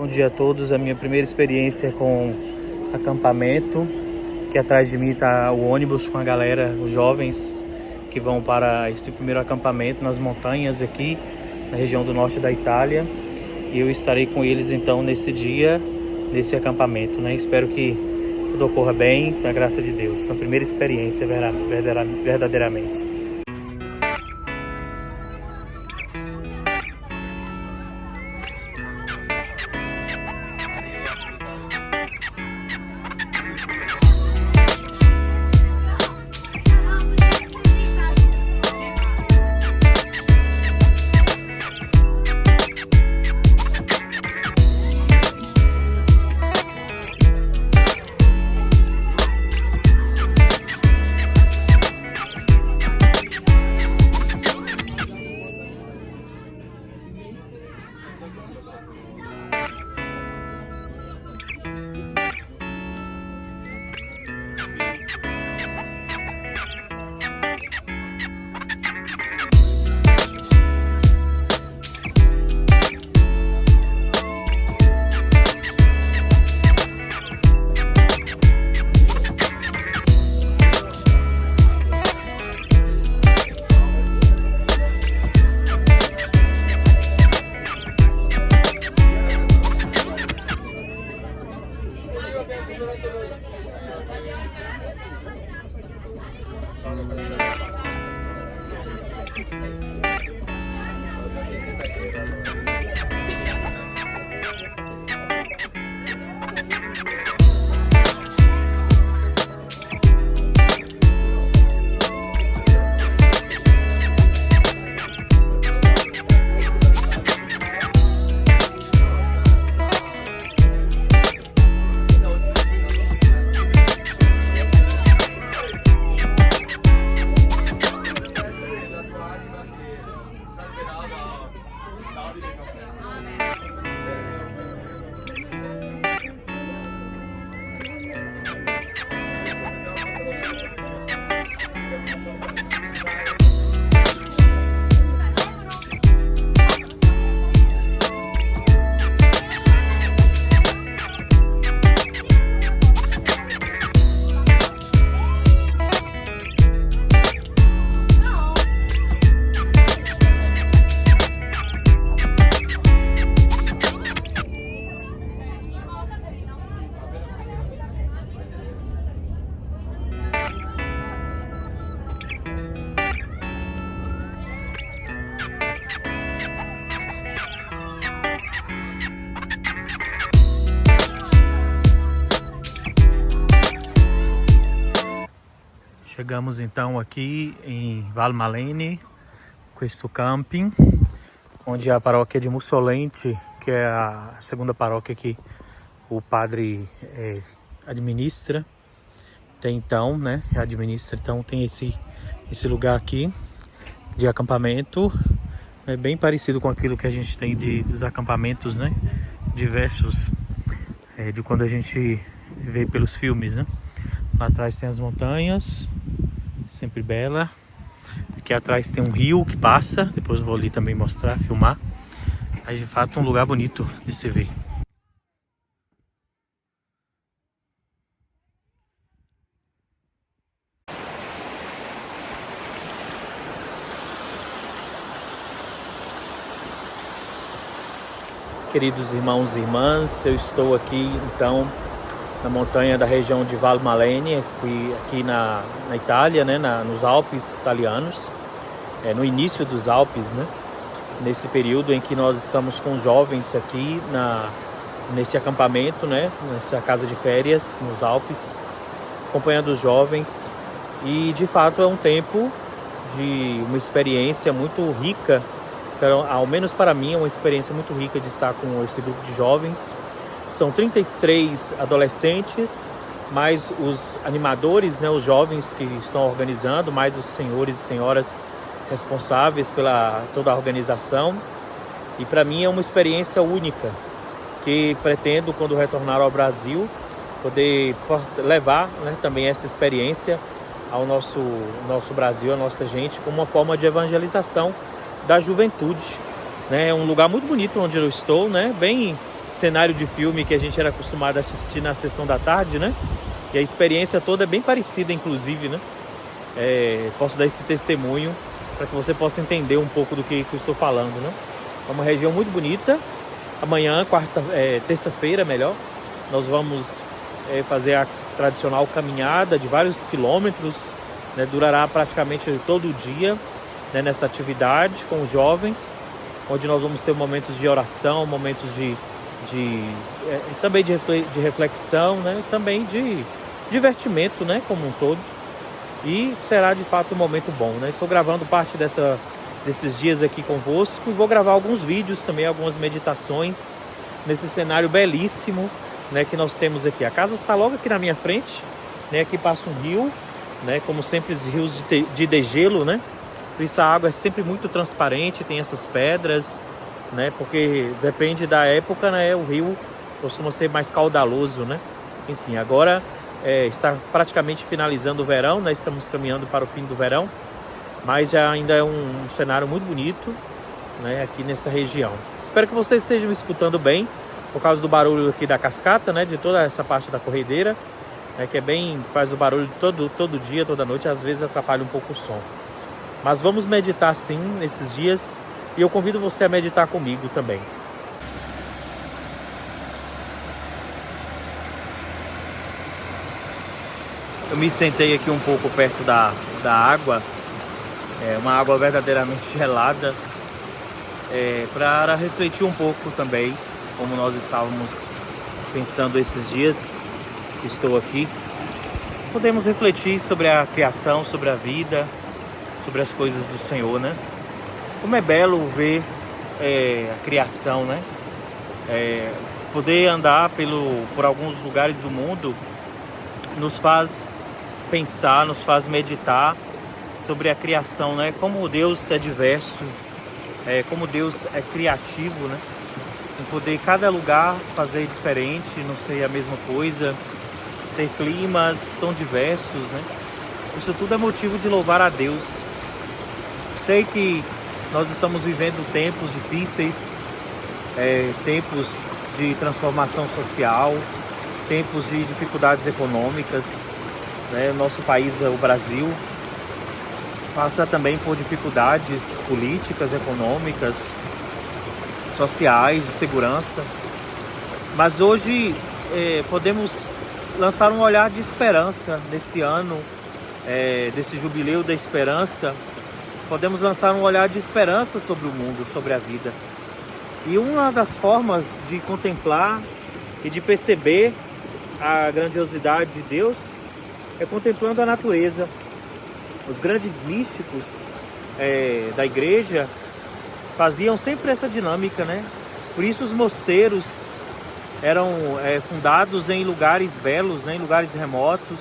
Bom dia a todos, a minha primeira experiência com acampamento, que atrás de mim está o ônibus com a galera, os jovens que vão para esse primeiro acampamento nas montanhas aqui, na região do norte da Itália, e eu estarei com eles então nesse dia, nesse acampamento, né? Espero que tudo ocorra bem, com a graça de Deus. A primeira experiência verdadeiramente. Chegamos então aqui em Valmalene, questo camping, onde a paróquia de Mussolente, que é a segunda paróquia que o padre administra, tem esse lugar aqui de acampamento, é bem parecido com aquilo que a gente tem dos acampamentos, né, diversos, de quando a gente vê pelos filmes, né. Lá atrás tem as montanhas, sempre bela. Aqui atrás tem um rio que passa, depois eu vou ali também mostrar, filmar. Mas de fato um lugar bonito de se ver. Queridos irmãos e irmãs, eu estou aqui então na montanha da região de Valmalene, aqui na Itália, né, nos Alpes italianos, no início dos Alpes, né, nesse período em que nós estamos com jovens aqui nesse acampamento, né, nessa casa de férias nos Alpes, acompanhando os jovens, e de fato é um tempo de uma experiência muito rica, ao menos para mim é uma experiência muito rica de estar com esse grupo de jovens. São 33 adolescentes, mais os animadores, né, os jovens que estão organizando, mais os senhores e senhoras responsáveis pela toda a organização. E para mim é uma experiência única, que pretendo, quando retornar ao Brasil, poder levar, né, também essa experiência ao nosso Brasil, a nossa gente, como uma forma de evangelização da juventude, né? É um lugar muito bonito onde eu estou, né? Bem cenário de filme que a gente era acostumado a assistir na sessão da tarde, né? E a experiência toda é bem parecida, inclusive, né? Posso dar esse testemunho para que você possa entender um pouco do que eu estou falando, né? É uma região muito bonita. Amanhã, terça-feira, melhor, nós vamos fazer a tradicional caminhada de vários quilômetros, né? Durará praticamente todo o dia, né? Nessa atividade com os jovens, onde nós vamos ter momentos de oração, momentos também de reflexão, né? Também de divertimento, né? Como um todo. E será de fato um momento bom, né? Estou gravando parte desses dias aqui convosco e vou gravar alguns vídeos também, algumas meditações nesse cenário belíssimo, né, que nós temos aqui. A casa está logo aqui na minha frente, né? Aqui passa um rio, né? Como sempre, os rios de degelo, né? Por isso a água é sempre muito transparente, tem essas pedras, né? Porque depende da época, né? O rio costuma ser mais caudaloso, né? Enfim, agora está praticamente finalizando o verão, né? Estamos caminhando para o fim do verão, mas já ainda é um cenário muito bonito, né? Aqui nessa região. Espero que vocês estejam escutando bem, por causa do barulho aqui da cascata, né? De toda essa parte da corredeira, né? Que faz o barulho todo dia, toda noite, às vezes atrapalha um pouco o som. Mas vamos meditar sim nesses dias, e eu convido você a meditar comigo também. Eu me sentei aqui um pouco perto da água, uma água verdadeiramente gelada, para refletir um pouco também, como nós estávamos pensando esses dias que estou aqui. Podemos refletir sobre a criação, sobre a vida, sobre as coisas do Senhor, né? Como é belo ver a criação, né? Poder andar por alguns lugares do mundo nos faz pensar, nos faz meditar sobre a criação, né? Como Deus é diverso, como Deus é criativo, né? Em poder cada lugar fazer diferente, não ser a mesma coisa, ter climas tão diversos, né? Isso tudo é motivo de louvar a Deus. Sei que nós estamos vivendo tempos difíceis, tempos de transformação social, tempos de dificuldades econômicas, né? Nosso país, o Brasil, passa também por dificuldades políticas, econômicas, sociais, de segurança. Mas hoje podemos lançar um olhar de esperança nesse ano, desse jubileu da esperança. Podemos lançar um olhar de esperança sobre o mundo, sobre a vida. E uma das formas de contemplar e de perceber a grandiosidade de Deus é contemplando a natureza. Os grandes místicos da igreja faziam sempre essa dinâmica, né? Por isso os mosteiros eram fundados em lugares belos, né? Em lugares remotos,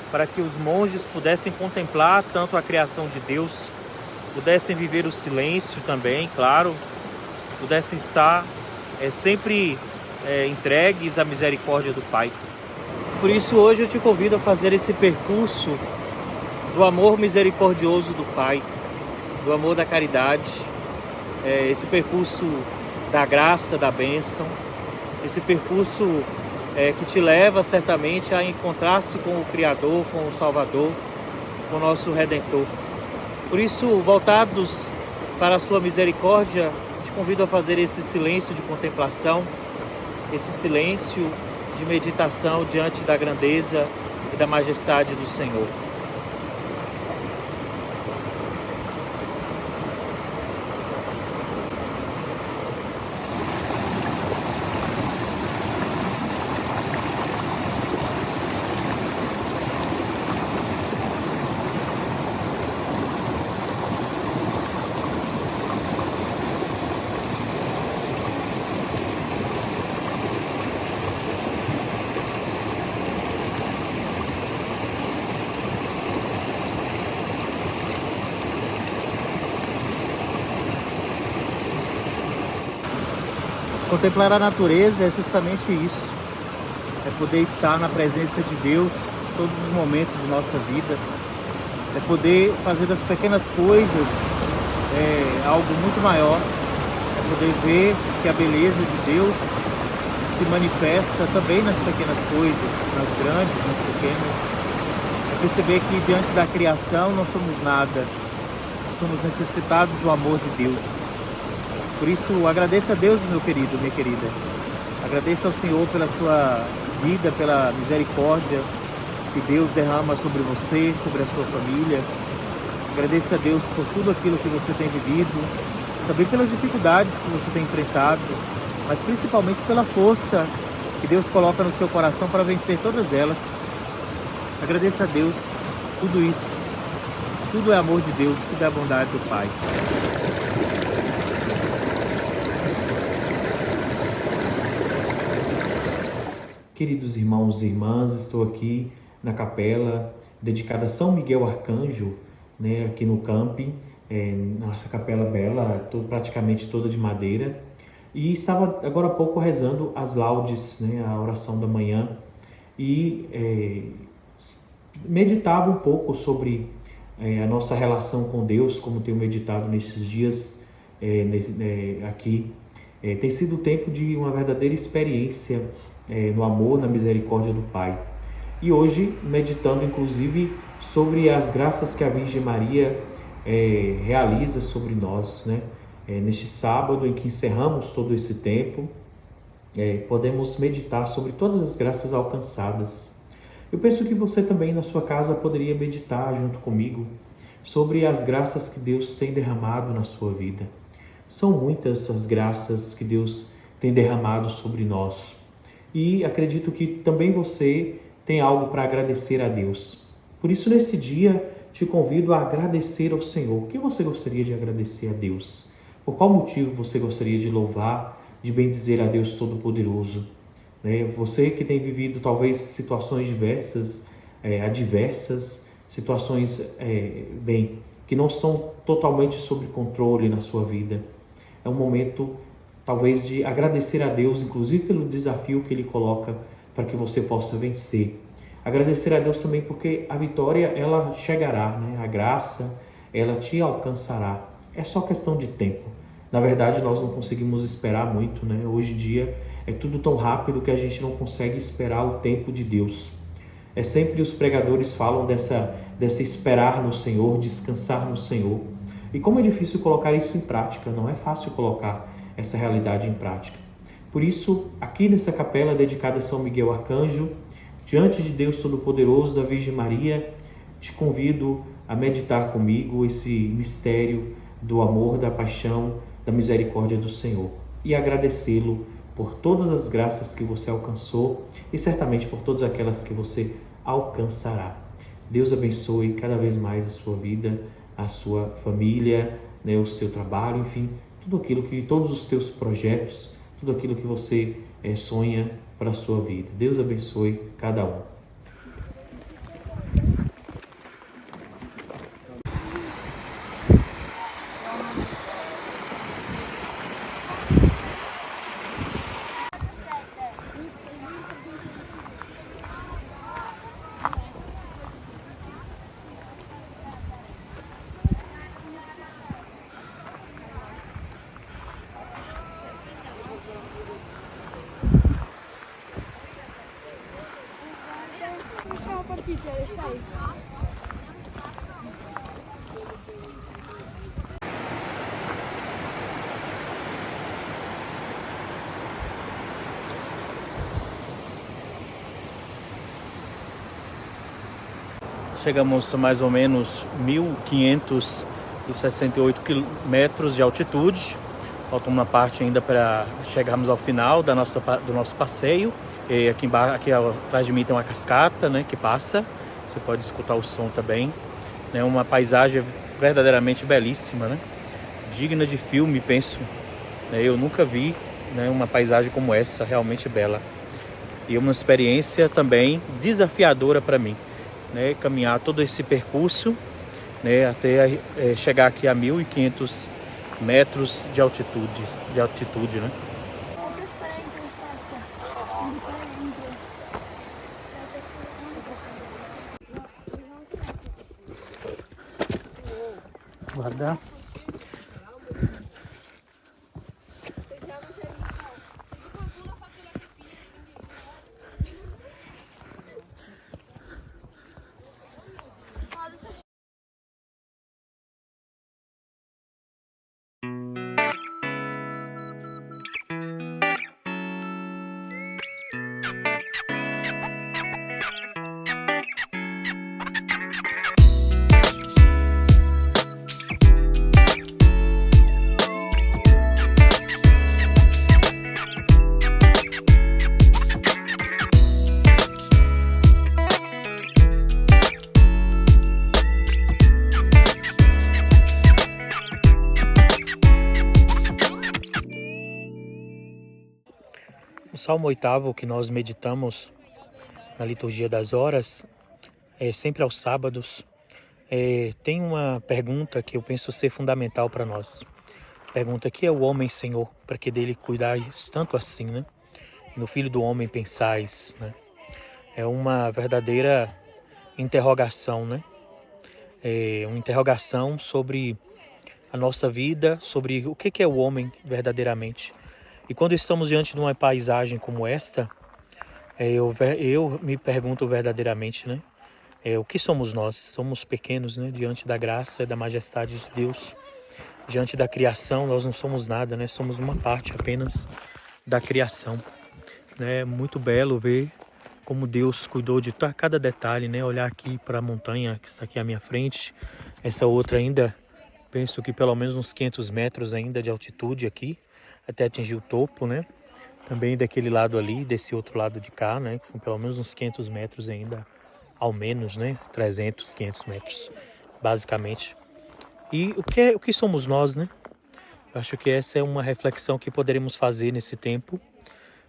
para que os monges pudessem contemplar tanto a criação de Deus, pudessem viver o silêncio também, claro, pudessem estar sempre entregues à misericórdia do Pai. Por isso hoje eu te convido a fazer esse percurso do amor misericordioso do Pai, do amor da caridade, esse percurso da graça, da bênção, esse percurso que te leva certamente a encontrar-se com o Criador, com o Salvador, com o nosso Redentor. Por isso, voltados para a sua misericórdia, te convido a fazer esse silêncio de contemplação, esse silêncio de meditação diante da grandeza e da majestade do Senhor. Contemplar a natureza é justamente isso, é poder estar na presença de Deus todos os momentos de nossa vida, é poder fazer das pequenas coisas algo muito maior, é poder ver que a beleza de Deus se manifesta também nas pequenas coisas, nas grandes, nas pequenas. É perceber que diante da criação não somos nada, somos necessitados do amor de Deus. Por isso, agradeça a Deus, meu querido, minha querida. Agradeça ao Senhor pela sua vida, pela misericórdia que Deus derrama sobre você, sobre a sua família. Agradeça a Deus por tudo aquilo que você tem vivido, também pelas dificuldades que você tem enfrentado, mas principalmente pela força que Deus coloca no seu coração para vencer todas elas. Agradeça a Deus tudo isso. Tudo é amor de Deus, tudo é a bondade do Pai. Queridos irmãos e irmãs, estou aqui na capela dedicada a São Miguel Arcanjo, né, aqui no camping, nossa capela bela, praticamente toda de madeira, e estava agora há pouco rezando as laudes, né, a oração da manhã, e meditava um pouco sobre a nossa relação com Deus, como tenho meditado nesses dias aqui. Tem sido o tempo de uma verdadeira experiência no amor, na misericórdia do Pai. E hoje, meditando inclusive sobre as graças que a Virgem Maria realiza sobre nós, né? Neste sábado em que encerramos todo esse tempo, podemos meditar sobre todas as graças alcançadas. Eu penso que você também na sua casa poderia meditar junto comigo sobre as graças que Deus tem derramado na sua vida. São muitas as graças que Deus tem derramado sobre nós. E acredito que também você tem algo para agradecer a Deus. Por isso, nesse dia, te convido a agradecer ao Senhor. O que você gostaria de agradecer a Deus? Por qual motivo você gostaria de louvar, de bendizer a Deus Todo-Poderoso? Você que tem vivido talvez situações diversas, adversas, situações que não estão totalmente sob controle na sua vida. É um momento talvez de agradecer a Deus, inclusive pelo desafio que Ele coloca para que você possa vencer. Agradecer a Deus também porque a vitória, ela chegará, né? A graça, ela te alcançará. É só questão de tempo. Na verdade, nós não conseguimos esperar muito, né? Hoje em dia é tudo tão rápido que a gente não consegue esperar o tempo de Deus. Sempre os pregadores falam dessa esperar no Senhor, descansar no Senhor. E como é difícil colocar isso em prática, não é fácil colocar essa realidade em prática. Por isso, aqui nessa capela dedicada a São Miguel Arcanjo, diante de Deus Todo-Poderoso, da Virgem Maria, te convido a meditar comigo esse mistério do amor, da paixão, da misericórdia do Senhor e agradecê-lo por todas as graças que você alcançou e certamente por todas aquelas que você alcançará. Deus abençoe cada vez mais a sua vida, a sua família, né, o seu trabalho, enfim, todos os teus projetos, tudo aquilo que você sonha para a sua vida. Deus abençoe cada um. Chegamos a mais ou menos 1.568 metros de altitude. Falta uma parte ainda para chegarmos ao final do nosso passeio. E aqui embaixo, aqui atrás de mim tem uma cascata, né, que passa. Você pode escutar o som também. É uma paisagem verdadeiramente belíssima, né? Digna de filme, penso. Eu nunca vi, né, uma paisagem como essa, realmente bela. E uma experiência também desafiadora para mim, né? Caminhar todo esse percurso, né, até chegar aqui a 1.500 metros de altitude, né? Guardar. Salmo 8º que nós meditamos na liturgia das horas, sempre aos sábados, tem uma pergunta que eu penso ser fundamental para nós. Pergunta: que é o homem, Senhor, para que dele cuidais tanto assim, né? E no Filho do Homem pensais, né? É uma verdadeira interrogação, né? Uma interrogação sobre a nossa vida, sobre o que é o homem verdadeiramente. E quando estamos diante de uma paisagem como esta, eu me pergunto verdadeiramente, né? O que somos nós? Somos pequenos, né? Diante da graça e da majestade de Deus. Diante da criação, nós não somos nada, né? Somos uma parte apenas da criação. É muito belo ver como Deus cuidou de cada detalhe, né? Olhar aqui para a montanha que está aqui à minha frente, essa outra ainda, penso que pelo menos uns 500 metros ainda de altitude aqui, até atingir o topo, né? Também daquele lado ali, desse outro lado de cá, né? Com pelo menos uns 500 metros ainda, ao menos, né? 300, 500 metros, basicamente. E o que somos nós, né? Eu acho que essa é uma reflexão que poderemos fazer nesse tempo,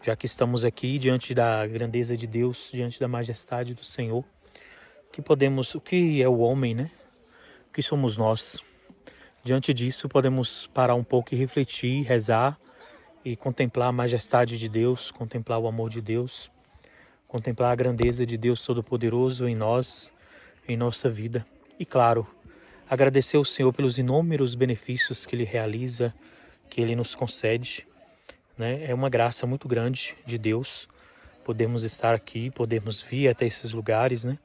já que estamos aqui diante da grandeza de Deus, diante da majestade do Senhor. O que é o homem, né? O que somos nós? Diante disso, podemos parar um pouco e refletir, rezar e contemplar a majestade de Deus, contemplar o amor de Deus, contemplar a grandeza de Deus Todo-Poderoso em nós, em nossa vida. E claro, agradecer ao Senhor pelos inúmeros benefícios que Ele realiza, que Ele nos concede, né? É uma graça muito grande de Deus. Podemos estar aqui, podemos vir até esses lugares, né?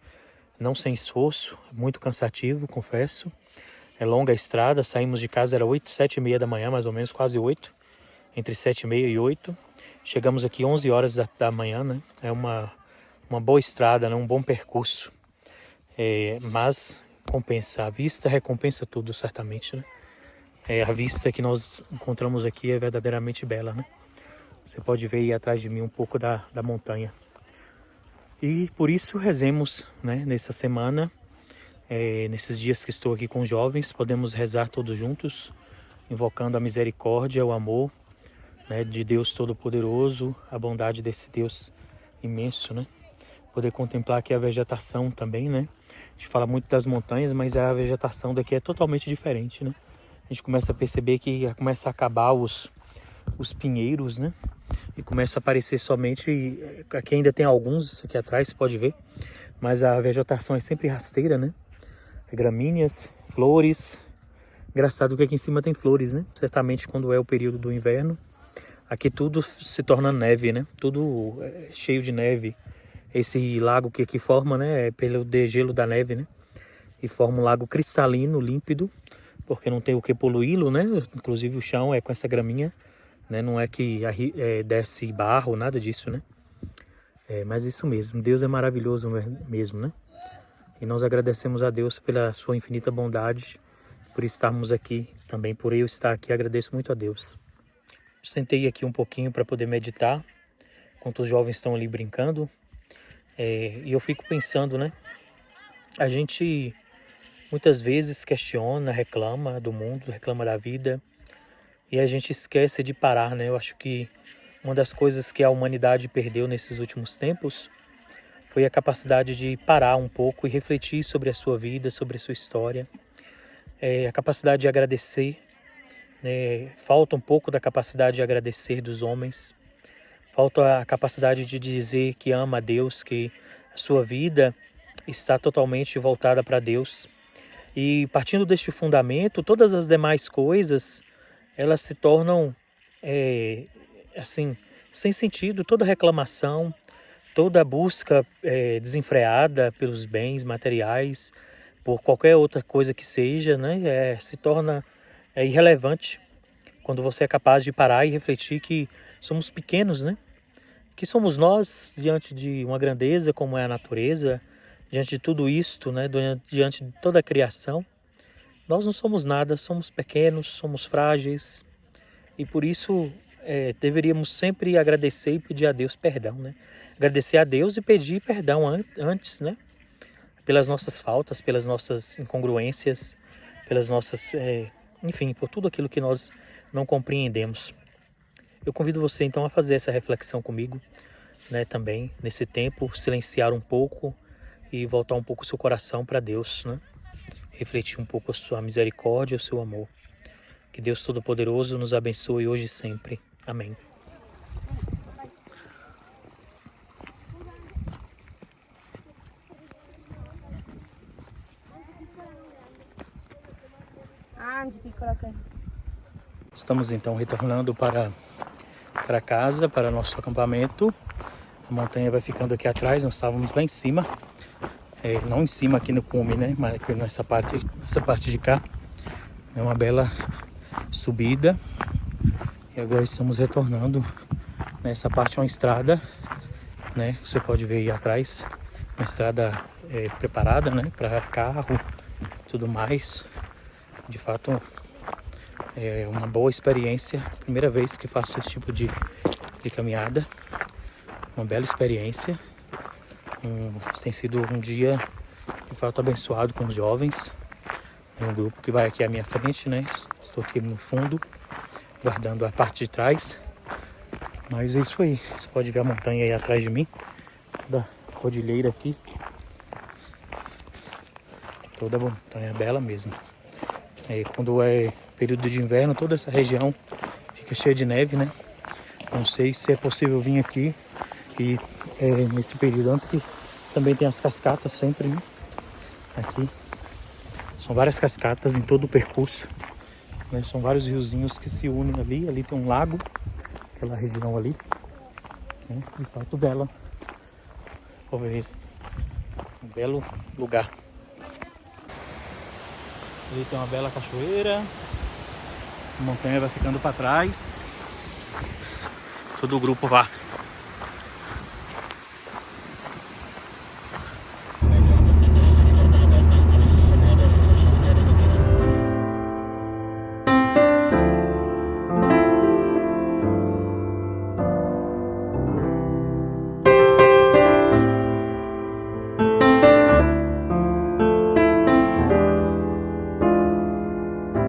Não sem esforço, muito cansativo, confesso. É longa a estrada, saímos de casa, era 7h30 da manhã, mais ou menos, quase 8, entre 7h30 e 8. Chegamos aqui 11 horas da manhã, né? É uma boa estrada, né? Um bom percurso. Mas compensa, a vista recompensa tudo, certamente, né? A vista que nós encontramos aqui é verdadeiramente bela, né? Você pode ver aí atrás de mim um pouco da montanha. E por isso rezemos, né? Nessa semana, nesses dias que estou aqui com os jovens, podemos rezar todos juntos, invocando a misericórdia, o amor, né, de Deus Todo-Poderoso, a bondade desse Deus imenso, né? Poder contemplar aqui a vegetação também, né? A gente fala muito das montanhas, mas a vegetação daqui é totalmente diferente, né? A gente começa a perceber que começa a acabar os pinheiros, né? E começa a aparecer somente, aqui ainda tem alguns aqui atrás, você pode ver, mas a vegetação é sempre rasteira, né? Gramíneas, flores. Engraçado que aqui em cima tem flores, né? Certamente quando é o período do inverno, aqui tudo se torna neve, né? Tudo cheio de neve. Esse lago que aqui forma, né? É pelo degelo da neve, né? E forma um lago cristalino, límpido, porque não tem o que poluí-lo, né? Inclusive o chão é com essa graminha, né? Não é que desce barro, nada disso, né? Mas isso mesmo, Deus é maravilhoso mesmo, né? E nós agradecemos a Deus pela sua infinita bondade, por estarmos aqui, também por eu estar aqui, agradeço muito a Deus. Sentei aqui um pouquinho para poder meditar, enquanto os jovens estão ali brincando, e eu fico pensando, né? A gente muitas vezes questiona, reclama do mundo, reclama da vida, e a gente esquece de parar, né? Eu acho que uma das coisas que a humanidade perdeu nesses últimos tempos foi a capacidade de parar um pouco e refletir sobre a sua vida, sobre a sua história, a capacidade de agradecer, né? Falta um pouco da capacidade de agradecer dos homens, falta a capacidade de dizer que ama a Deus, que a sua vida está totalmente voltada para Deus. E partindo deste fundamento, todas as demais coisas, elas se tornam, assim, sem sentido. Toda reclamação, toda busca desenfreada pelos bens materiais, por qualquer outra coisa que seja, né, se torna irrelevante quando você é capaz de parar e refletir que somos pequenos, né? Que somos nós diante de uma grandeza como é a natureza, diante de tudo isto, né, diante de toda a criação. Nós não somos nada, somos pequenos, somos frágeis, e por isso deveríamos sempre agradecer e pedir a Deus perdão, né? Agradecer a Deus e pedir perdão antes, né? Pelas nossas faltas, pelas nossas incongruências, pelas nossas, enfim, por tudo aquilo que nós não compreendemos. Eu convido você então a fazer essa reflexão comigo, né, também nesse tempo, silenciar um pouco e voltar um pouco o seu coração para Deus, né? Refletir um pouco a sua misericórdia, o seu amor. Que Deus Todo-Poderoso nos abençoe hoje e sempre. Amém. Estamos então retornando para casa, para nosso acampamento. A montanha vai ficando aqui atrás, nós estávamos lá em cima. Não em cima aqui no cume, né? Mas aqui nessa parte de cá. É uma bela subida. E agora estamos retornando. Nessa parte é uma estrada, né? Você pode ver aí atrás. Uma estrada preparada, né? Para carro e tudo mais. De fato, é uma boa experiência. Primeira vez que faço esse tipo de caminhada. Uma bela experiência. Tem sido um dia de fato abençoado com os jovens. É um grupo que vai aqui à minha frente, né? Estou aqui no fundo, guardando a parte de trás. Mas é isso aí. Você pode ver a montanha aí atrás de mim. Toda a cordilheira aqui. Toda a montanha bela mesmo. Quando é período de inverno, toda essa região fica cheia de neve, né? Não sei se é possível vir aqui e nesse período, antes que também tem as cascatas sempre, né? Aqui são várias cascatas em todo o percurso, né? São vários riozinhos que se unem ali tem um lago, aquela região ali, né? De fato bela, ver um belo lugar. Ali tem uma bela cachoeira, a montanha vai ficando para trás, todo o grupo vai